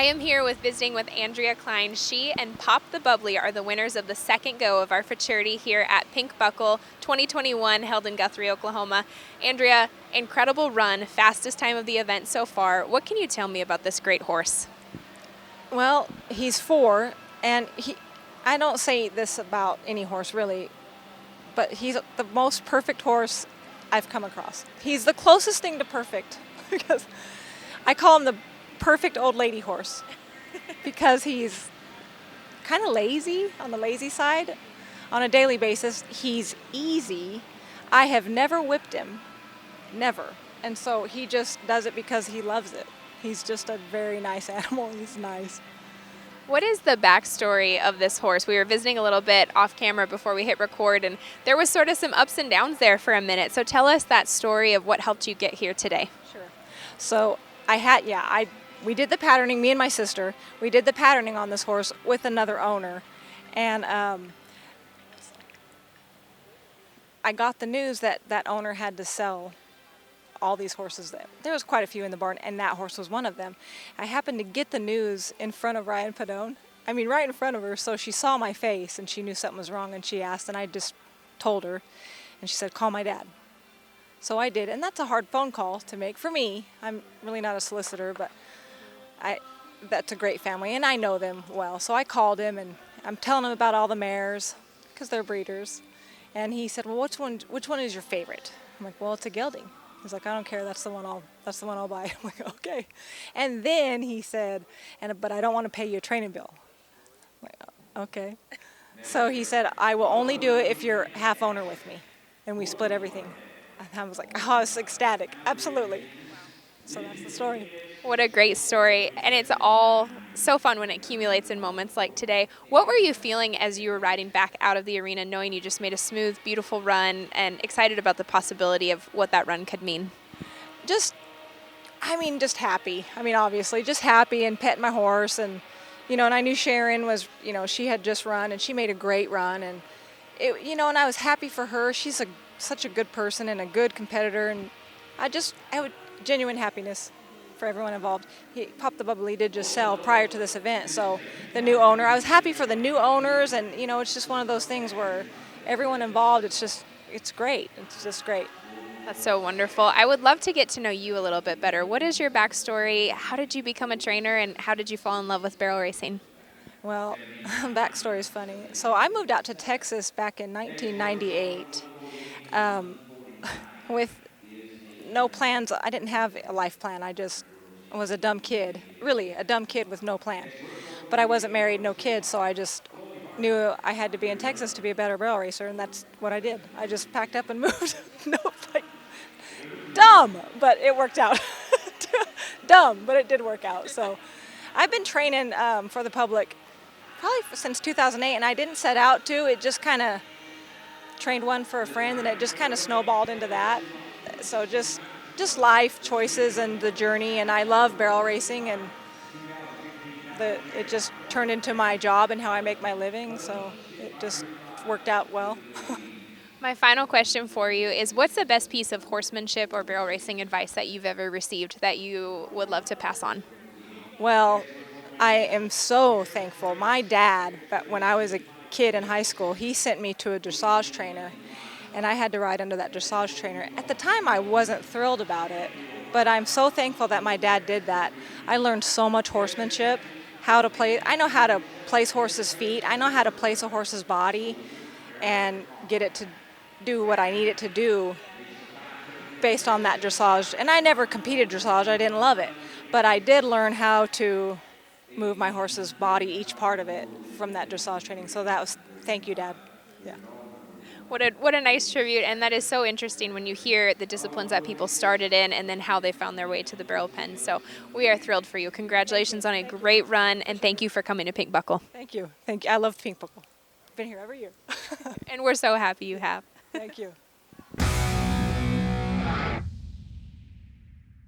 am here visiting with Andrea Cline. She and Pop the Bubbly are the winners of the second go of our Futurity here at Pink Buckle 2021, held in Guthrie, Oklahoma. Andrea, incredible run, fastest time of the event so far. What can you tell me about this great horse? Well, he's 4, and I don't say this about any horse really, but he's the most perfect horse I've come across. He's the closest thing to perfect because I call him the perfect old lady horse because he's kind of lazy, on the lazy side. On a daily basis, he's easy. I have never whipped him, never. And so he just does it because he loves it. He's just a very nice animal. He's nice. What is the backstory of this horse? We were visiting a little bit off camera before we hit record, and there was sort of some ups and downs there for a minute. So tell us that story of what helped you get here today. Sure. So we did the patterning, me and my sister, we did the patterning on this horse with another owner. And I got the news that that owner had to sell all these horses. There was quite a few in the barn, and that horse was one of them. I happened to get the news in front of Ryan Pedone. I mean, right in front of her, so she saw my face, and she knew something was wrong, and she asked, and I just told her, and she said, call my dad. So I did, and that's a hard phone call to make for me. I'm really not a solicitor, but that's a great family, and I know them well. So I called him, and I'm telling him about all the mares, because they're breeders. And he said, well, which one is your favorite? I'm like, well, it's a gelding. He's like, I don't care, that's the one I'll buy. I'm like, okay. And then he said, but I don't want to pay you a training bill. I'm like, okay. So he said, I will only do it if you're half owner with me. And we split everything. And I was like, oh, I was ecstatic. Absolutely. So that's the story. What a great story. And it's all so fun when it accumulates in moments like today. What were you feeling as you were riding back out of the arena, knowing you just made a smooth, beautiful run, and excited about the possibility of what that run could mean? Just happy. I mean, obviously, just happy and petting my horse. And, and I knew Sharon was, she had just run, and she made a great run. And, and I was happy for her. She's such a good person and a good competitor. And I had genuine happiness for everyone involved. Pop the Bubbly did just sell prior to this event, so the new owner, I was happy for the new owners, and it's just one of those things where everyone involved, it's great. It's just great. That's so wonderful. I would love to get to know you a little bit better. What is your backstory? How did you become a trainer, and how did you fall in love with barrel racing? Well, backstory is funny. So I moved out to Texas back in 1998 with no plans. I didn't have a life plan. I just was a dumb kid, really a dumb kid with no plan. But I wasn't married, no kids, so I just knew I had to be in Texas to be a better barrel racer, and that's what I did. I just packed up and moved. Dumb, but it worked out. Dumb, but it did work out. So I've been training for the public probably since 2008, and I didn't set out to. It just kind of trained one for a friend, and it just kind of snowballed into that. So just life choices and the journey, and I love barrel racing, and it just turned into my job and how I make my living, so it just worked out well. My final question for you is, what's the best piece of horsemanship or barrel racing advice that you've ever received that you would love to pass on? Well, I am so thankful. My dad, when I was a kid in high school, he sent me to a dressage trainer, and I had to ride under that dressage trainer. At the time, I wasn't thrilled about it, but I'm so thankful that my dad did that. I learned so much horsemanship, I know how to place horses' feet, I know how to place a horse's body and get it to do what I need it to do based on that dressage. And I never competed dressage, I didn't love it, but I did learn how to move my horse's body, each part of it, from that dressage training. So thank you, Dad. Yeah. What a nice tribute, and that is so interesting when you hear the disciplines that people started in and then how they found their way to the barrel pen. So we are thrilled for you. Congratulations on a great run, and thank you for coming to Pink Buckle. Thank you. I love Pink Buckle. I've been here every year. And we're so happy you have. Thank you.